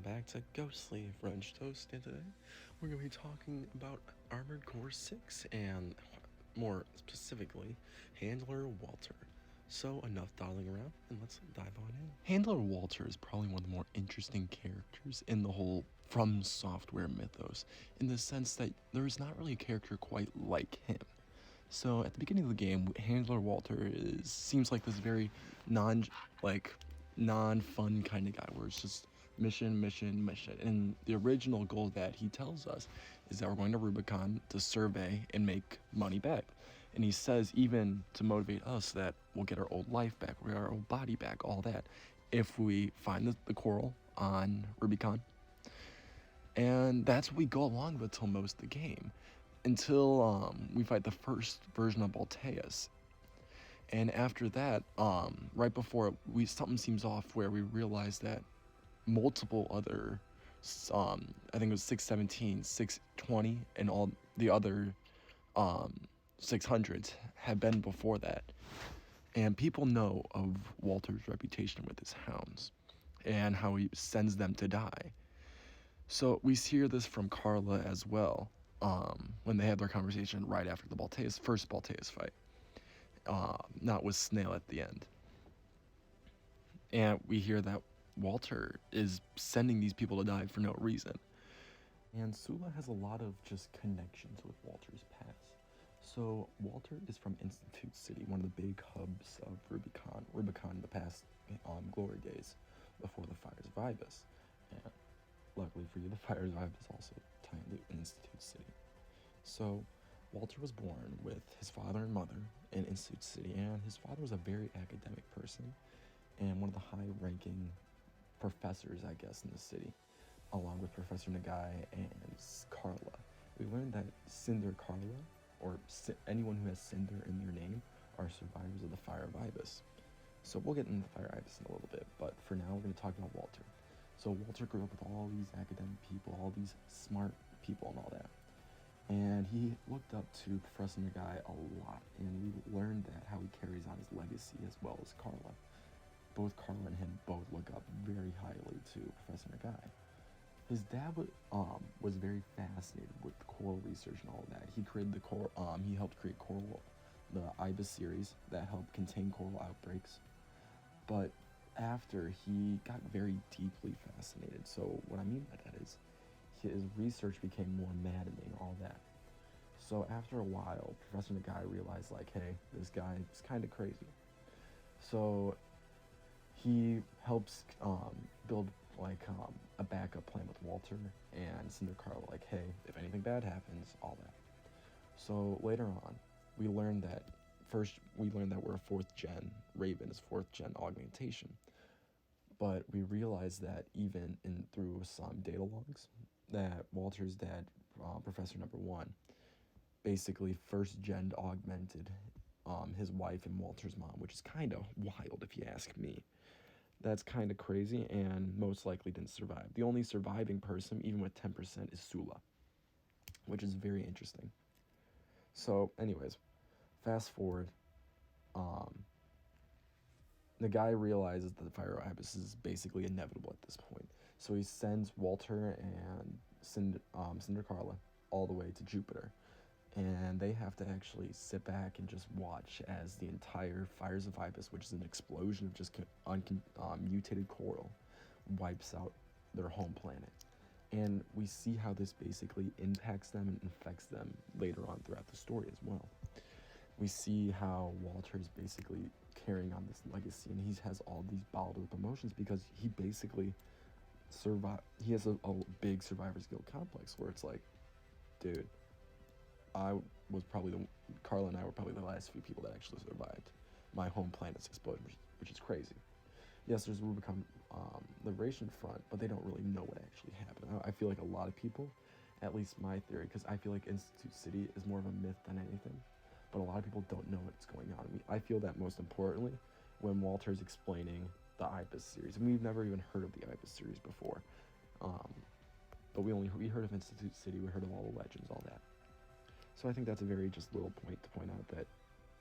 back to Ghostly French Toast, and today we're going to be talking about Armored Core 6 and, more specifically, Handler Walter. So, enough dawdling around, and let's dive on in. Handler Walter is probably one of the more interesting characters in the whole From Software mythos, in the sense that there is not really a character quite like him. So at the beginning of the game, Handler Walter seems like this very non-fun kind of guy, where it's just mission, mission, mission. And the original goal that he tells us is that we're going to Rubicon to survey and make money back. And he says, even to motivate us, that we'll get our old life back, we'll get our old body back, all that, if we find the coral on Rubicon. And that's what we go along with till most of the game, until we fight the first version of Balteus. And after that, right before something seems off, where we realize that multiple other, I think it was 617, 620, and all the other 600s have been before that. And people know of Walter's reputation with his hounds and how he sends them to die. So we hear this from Carla as well, when they had their conversation right after the first Balteus fight, not with Snail at the end. And we hear that Walter is sending these people to die for no reason. And Sula has a lot of just connections with Walter's past. So Walter is from Institute City, one of the big hubs of Rubicon in the past glory days, before the Fires of Ibis. And luckily for you, the Fires of Ibis also tie into Institute City. So Walter was born with his father and mother in Institute City, and his father was a very academic person and one of the high-ranking professors, I guess, in the city, along with Professor Nagai and Carla. We learned that Cinder Carla, or anyone who has Cinder in their name, are survivors of the Fire of Ibis. So we'll get into the Fire of Ibis in a little bit, but for now we're going to talk about Walter. So Walter grew up with all these academic people, all these smart people and all that. And he looked up to Professor Nagai a lot, and we learned that how he carries on his legacy as well as Carla. Both Carla and him both look up very highly to Professor Nagai. His dad was very fascinated with the coral research and all of that. He created he helped create Coral, the Ibis series that helped contain coral outbreaks. But after, he got very deeply fascinated. So what I mean by that is, his research became more maddening, all that. So after a while, Professor Nagai realized, like, hey, this guy is kind of crazy. So he helps build a backup plan with Walter and Cinder Carla, like, hey, if anything bad happens, all that. So later on, we learned that we're a 4th gen Raven is 4th gen augmentation. But we realized that even through some data logs, that Walter's dad, Professor Number 1, basically 1st gen augmented his wife and Walter's mom, which is kind of wild if you ask me. That's kind of crazy, and most likely didn't survive. The only surviving person, even with 10%, is Sula, which is very interesting. So, anyways, fast forward. The guy realizes that the Fire of Ibis is basically inevitable at this point. So he sends Walter and Cinder Carla all the way to Jupiter. And they have to actually sit back and just watch as the entire Fires of Ibis, which is an explosion of just mutated coral, wipes out their home planet. And we see how this basically impacts them and affects them later on throughout the story as well. We see how Walter is basically carrying on this legacy, and he has all these bottled up emotions because he basically he has a big survivor's guilt complex, where it's like, dude, Carla and I were probably the last few people that actually survived my home planet's explosion, which is crazy. Yes, there's Rubicon Liberation Front, but they don't really know what actually happened. I feel like a lot of people, at least my theory, because I feel like Institute City is more of a myth than anything, but a lot of people don't know what's going on. I feel that most importantly when Walter's explaining the Ibis series, and we've never even heard of the Ibis series before, but we heard of Institute City, we heard of all the legends, all that. So I think that's a very just little point to point out that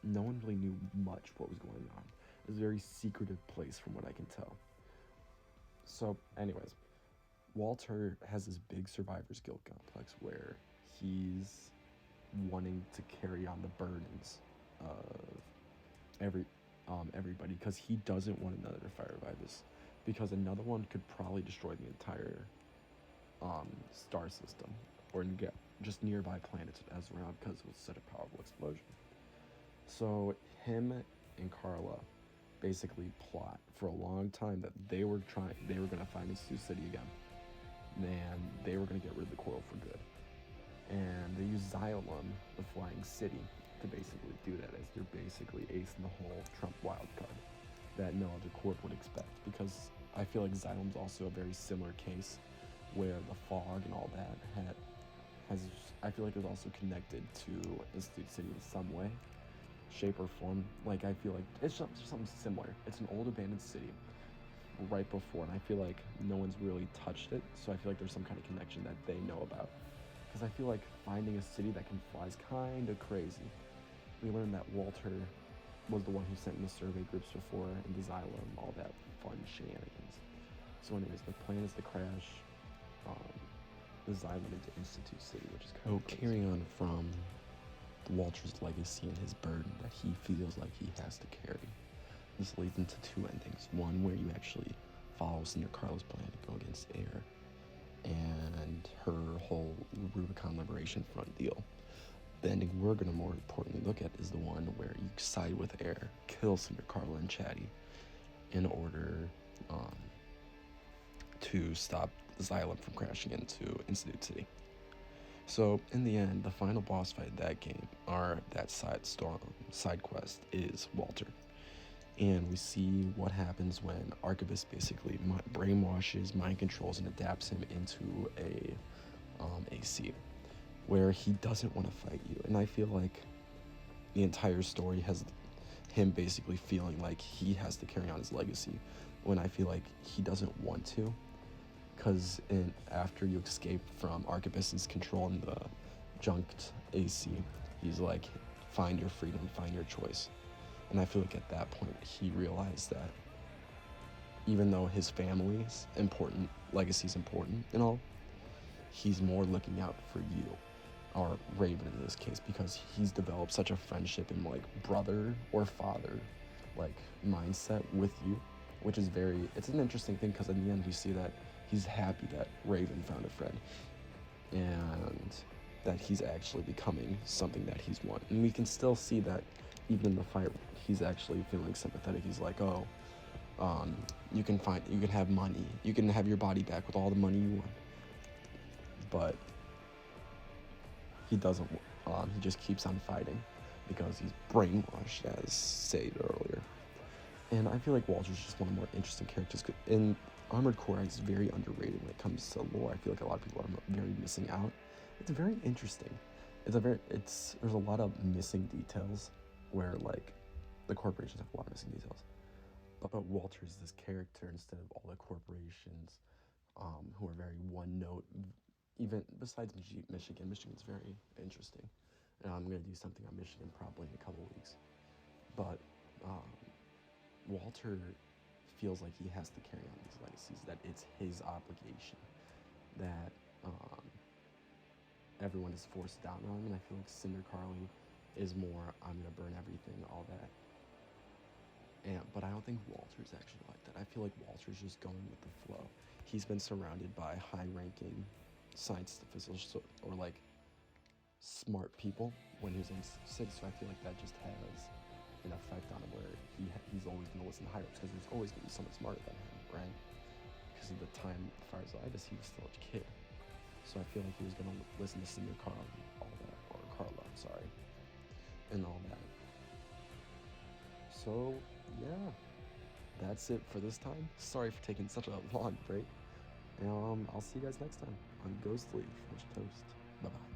no one really knew much what was going on. It was a very secretive place from what I can tell. So anyways, Walter has this big survivor's guilt complex where he's wanting to carry on the burdens of every everybody because he doesn't want another fire virus because another one could probably destroy the entire star system or get just nearby planets as well because it was such a powerful explosion. So him and Carla basically plot for a long time that they were gonna find Institute City again, and they were gonna get rid of the coral for good. And they use Xylem, the Flying City, to basically do that, as they're basically acing the whole Trump wildcard that no other corp would expect. Because I feel like Xylem's also a very similar case where the fog and all that I feel like it was also connected to Institute City in some way, shape or form. Like I feel like it's something similar. It's an old abandoned city right before, and I feel like no one's really touched it. So I feel like there's some kind of connection that they know about. Because I feel like finding a city that can fly is kind of crazy. We learned that Walter was the one who sent in the survey groups before, and the Xylem, all that fun shenanigans. So anyways, the plan is to crash the Xylem into Institute City, which is kind of crazy. Carrying on from Walter's legacy and his burden that he feels like he has to carry. This leads into two endings. One where you actually follow Cinder Carla's plan to go against Air and her whole Rubicon Liberation Front deal. The ending we're going to more importantly look at is the one where you side with Air, kill Cinder Carla and Chatty in order to stop Xylem from crashing into Institute City. So in the end, the final boss fight of that game, or that side quest, is Walter. And we see what happens when Arquebus basically brainwashes, mind controls, and adapts him into a AC, where he doesn't want to fight you. And I feel like the entire story has him basically feeling like he has to carry on his legacy, when I feel like he doesn't want to. Because after you escape from Arquebus's control in the junked AC, he's like, find your freedom, find your choice. And I feel like at that point, he realized that even though his family's important, legacy's important and all, he's more looking out for you, or Raven in this case, because he's developed such a friendship and like brother or father like mindset with you, which is it's an interesting thing, because in the end we see that he's happy that Raven found a friend and that he's actually becoming something that he's wanted. And we can still see that even in the fight, he's actually feeling sympathetic. He's like, oh, you can have money, you can have your body back with all the money you want, but he doesn't. He just keeps on fighting because he's brainwashed, as said earlier. And I feel like Walter's just one of the more interesting characters. In Armored Core, he's very underrated when it comes to lore. I feel like a lot of people are very missing out. It's very interesting. There's a lot of missing details where like the corporations have a lot of missing details. But Walter's this character instead of all the corporations who are very one note. Even besides Michigan's very interesting. And I'm going to do something on Michigan probably in a couple weeks. But Walter feels like he has to carry on these legacies, that it's his obligation, that everyone is forced down on him. And I feel like Cinder Carly is more, I'm going to burn everything, all that. But I don't think Walter's actually like that. I feel like Walter's just going with the flow. He's been surrounded by high-ranking science officials or like smart people when he was in six, so I feel like that just has an effect on him where he's always going to listen to higher ups, because there's always going to be someone smarter than him, right? Because at the time, as far as he was still a kid, so I feel like he was going to listen to Cinder Carla, and all that. So yeah, that's it for this time. Sorry for taking such a long break. And I'll see you guys next time on Ghostly French Toast. Bye bye.